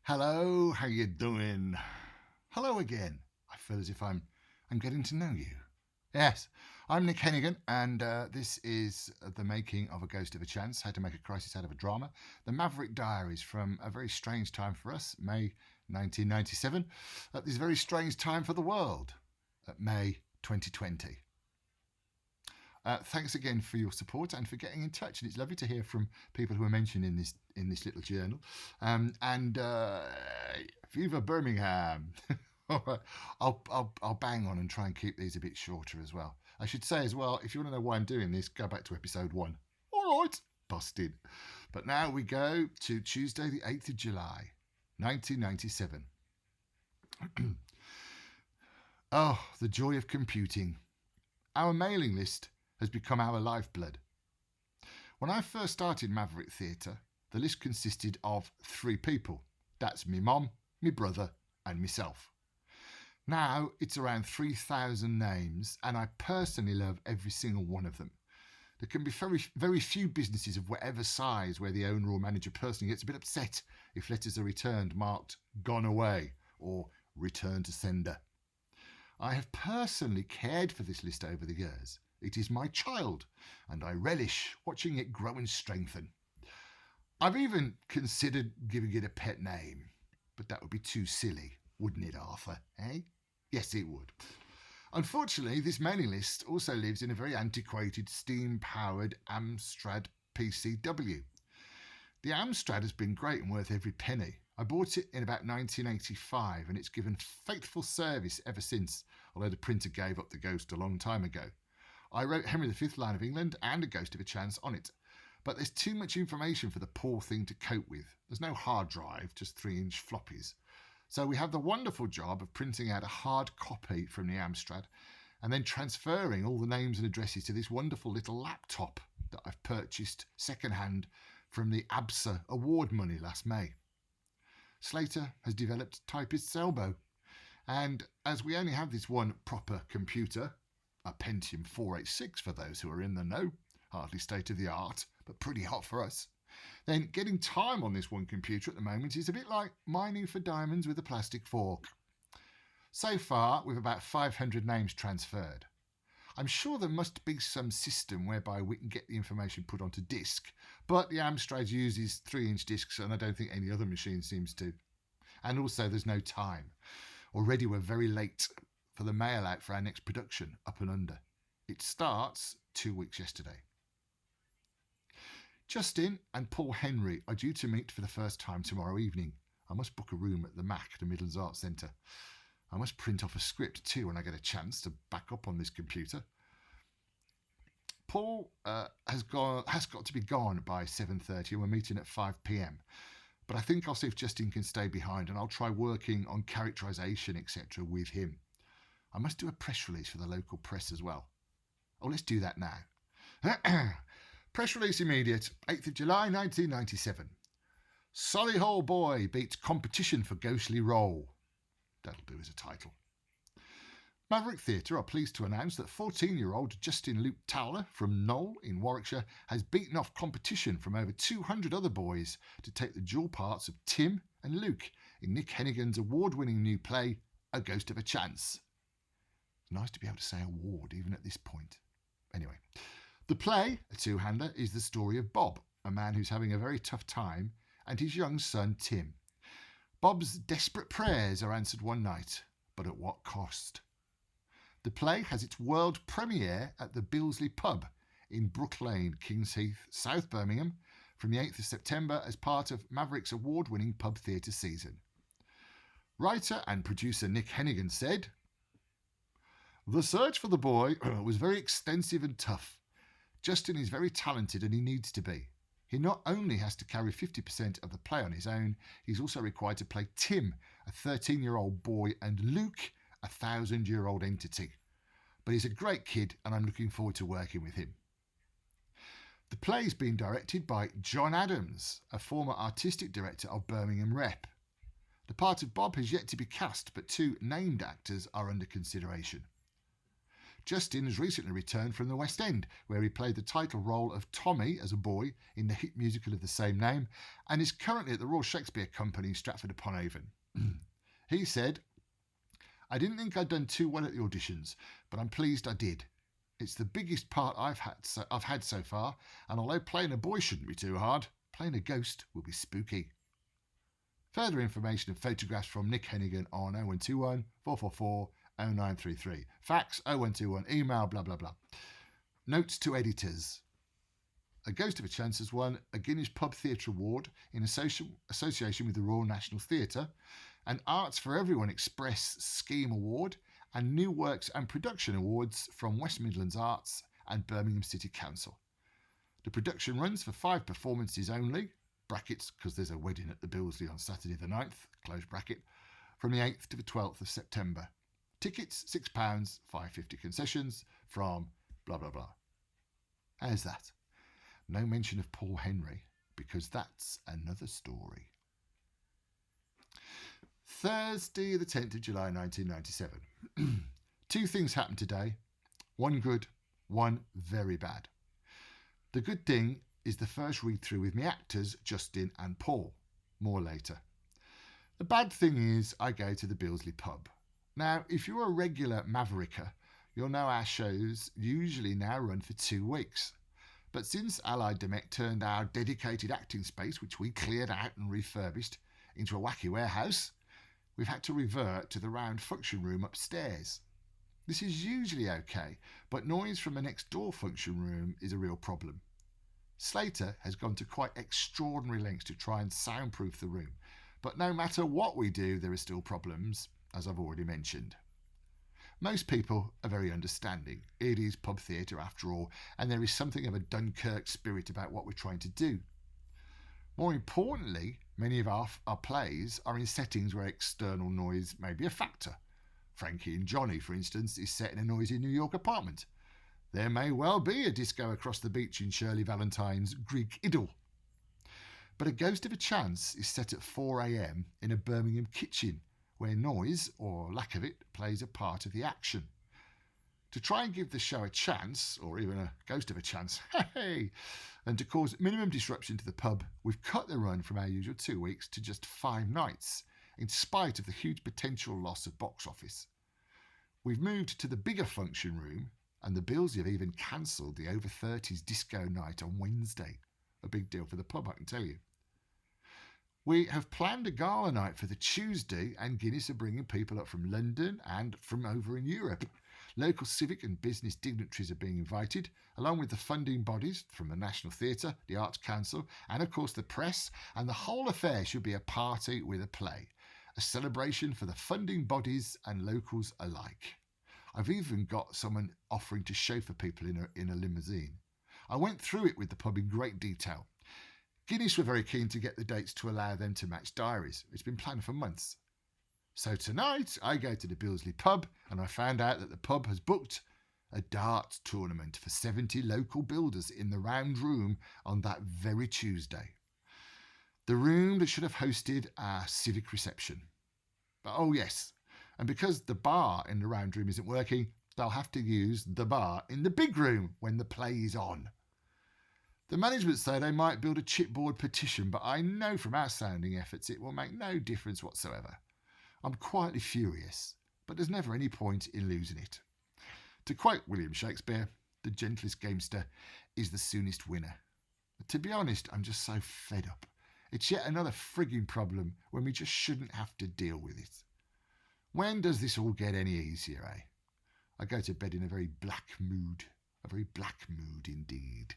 Hello, how you doing? Hello again. I feel as if I'm getting to know you. Yes, I'm Nick Hennegan, and this is the making of A Ghost of a Chance, How to Make a Crisis Out of a Drama. The Maverick Diaries from a very strange time for us, May 1997, at this very strange time for the world, at May 2020. Thanks again for your support and for getting in touch. And it's lovely to hear from people who are mentioned in this little journal. Viva Birmingham! All right, I'll bang on and try and keep these a bit shorter as well. I should say as well, if you want to know why I'm doing this, go back to episode 1. All right, busted. But now we go to Tuesday, the 8th of July, 1997. Oh, the joy of computing. Our mailing list has become our lifeblood. When I first started Maverick Theatre, the list consisted of 3 people. That's me mum, me brother and myself. Now it's around 3,000 names, and I personally love every single one of them. There can be very, very few businesses of whatever size where the owner or manager personally gets a bit upset if letters are returned marked gone away or return to sender. I have personally cared for this list over the years. It is my child, and I relish watching it grow and strengthen. I've even considered giving it a pet name, but that would be too silly, wouldn't it, Arthur, eh? Yes, it would. Unfortunately, this mailing list also lives in a very antiquated, steam-powered Amstrad PCW. The Amstrad has been great and worth every penny. I bought it in about 1985, and it's given faithful service ever since, although the printer gave up the ghost a long time ago. I wrote Henry V, Lion of England and A Ghost of a Chance on it, but there's too much information for the poor thing to cope with. There's no hard drive, just 3-inch floppies. So we have the wonderful job of printing out a hard copy from the Amstrad and then transferring all the names and addresses to this wonderful little laptop that I've purchased second-hand from the ABSA award money last May. Slater has developed Typist's Elbow, and as we only have this one proper computer, a Pentium 486 for those who are in the know, hardly state of the art, but pretty hot for us, then getting time on this one computer at the moment is a bit like mining for diamonds with a plastic fork. So far, we've about 500 names transferred. I'm sure there must be some system whereby we can get the information put onto disk, but the Amstrad uses 3-inch discs and I don't think any other machine seems to. And also there's no time. Already we're very late for the mail out for our next production, Up and Under. It starts 2 weeks yesterday. Justin and Paul Henry are due to meet for the first time tomorrow evening. I must book a room at the MAC, the Midlands Arts Centre. I must print off a script too when I get a chance to back up on this computer. Paul has got to be gone by 7:30 and we're meeting at 5 p.m. But I think I'll see if Justin can stay behind and I'll try working on characterisation, etc. with him. I must do a press release for the local press as well. Oh, let's do that now. Press release immediate, 8th of July 1997. Solihull boy beats competition for ghostly role. That'll do as a title. Maverick Theatre are pleased to announce that 14-year-old Justin Luke Towler from Knoll in Warwickshire has beaten off competition from over 200 other boys to take the dual parts of Tim and Luke in Nick Hennegan's award-winning new play, A Ghost of a Chance. Nice to be able to say award even at this point. Anyway, the play, a two-hander, is the story of Bob, a man who's having a very tough time, and his young son Tim. Bob's desperate prayers are answered one night, but at what cost? The play has its world premiere at the Billesley Pub in Brook Lane, Kings Heath, South Birmingham, from the 8th of September as part of Maverick's award-winning pub theatre season. Writer and producer Nick Hennegan said, "The search for the boy was very extensive and tough. Justin is very talented and he needs to be. He not only has to carry 50% of the play on his own, he's also required to play Tim, a 13-year-old boy, and Luke, a 1,000-year-old entity. But he's a great kid and I'm looking forward to working with him." The play is being directed by John Adams, a former artistic director of Birmingham Rep. The part of Bob has yet to be cast, but 2 named actors are under consideration. Justin has recently returned from the West End, where he played the title role of Tommy as a boy in the hit musical of the same name, and is currently at the Royal Shakespeare Company in Stratford-upon-Avon. He said, "I didn't think I'd done too well at the auditions, but I'm pleased I did. It's the biggest part I've had so far, and although playing a boy shouldn't be too hard, playing a ghost will be spooky." Further information and photographs from Nick Hennegan on 0121 444 0933. Fax 0121, email blah blah blah. Notes to editors. A Ghost of a Chance has won a Guinness Pub Theatre Award in association with the Royal National Theatre, an Arts for Everyone Express Scheme Award, and New Works and Production Awards from West Midlands Arts and Birmingham City Council. The production runs for 5 performances only, brackets because there's a wedding at the Billesley on Saturday the 9th, close bracket, from the 8th to the 12th of September. Tickets £6, £5.50 concessions from blah blah blah. How's that? No mention of Paul Henry, because that's another story. Thursday the 10th of July 1997. 2 things happened today. One good, one very bad. The good thing is the first read-through with me actors, Justin and Paul. More later. The bad thing is I go to the Billesley pub. Now, if you're a regular Mavericker, you'll know our shows usually now run for 2 weeks. But since Allied Domecq turned our dedicated acting space, which we cleared out and refurbished, into a wacky warehouse, we've had to revert to the round function room upstairs. This is usually okay, but noise from the next door function room is a real problem. Slater has gone to quite extraordinary lengths to try and soundproof the room, but no matter what we do, there are still problems, as I've already mentioned. Most people are very understanding. It is pub theatre after all, and there is something of a Dunkirk spirit about what we're trying to do. More importantly, many of our plays are in settings where external noise may be a factor. Frankie and Johnny, for instance, is set in a noisy New York apartment. There may well be a disco across the beach in Shirley Valentine's Greek idyll. But A Ghost of a Chance is set at 4 a.m. in a Birmingham kitchen, where noise, or lack of it, plays a part of the action. To try and give the show a chance, or even a ghost of a chance, hey, and to cause minimum disruption to the pub, we've cut the run from our usual 2 weeks to just 5 nights, in spite of the huge potential loss of box office. We've moved to the bigger function room, and the Billesley have even cancelled the over-30s disco night on Wednesday. A big deal for the pub, I can tell you. We have planned a gala night for the Tuesday, and Guinness are bringing people up from London and from over in Europe. Local civic and business dignitaries are being invited, along with the funding bodies from the National Theatre, the Arts Council, and of course the press, and the whole affair should be a party with a play, a celebration for the funding bodies and locals alike. I've even got someone offering to chauffeur people in a limousine. I went through it with the pub in great detail. Guinness were very keen to get the dates to allow them to match Diaries. It's been planned for months. So tonight I go to the Billesley pub, and I found out that the pub has booked a darts tournament for 70 local builders in the round room on that very Tuesday. The room that should have hosted our civic reception. But oh yes, and because the bar in the round room isn't working, they'll have to use the bar in the big room when the play is on. The management say they might build a chipboard petition, but I know from our sounding efforts it will make no difference whatsoever. I'm quietly furious, but there's never any point in losing it. To quote William Shakespeare, the gentlest gamester is the soonest winner. But to be honest, I'm just so fed up. It's yet another frigging problem when we just shouldn't have to deal with it. When does this all get any easier, eh? I go to bed in a very black mood indeed.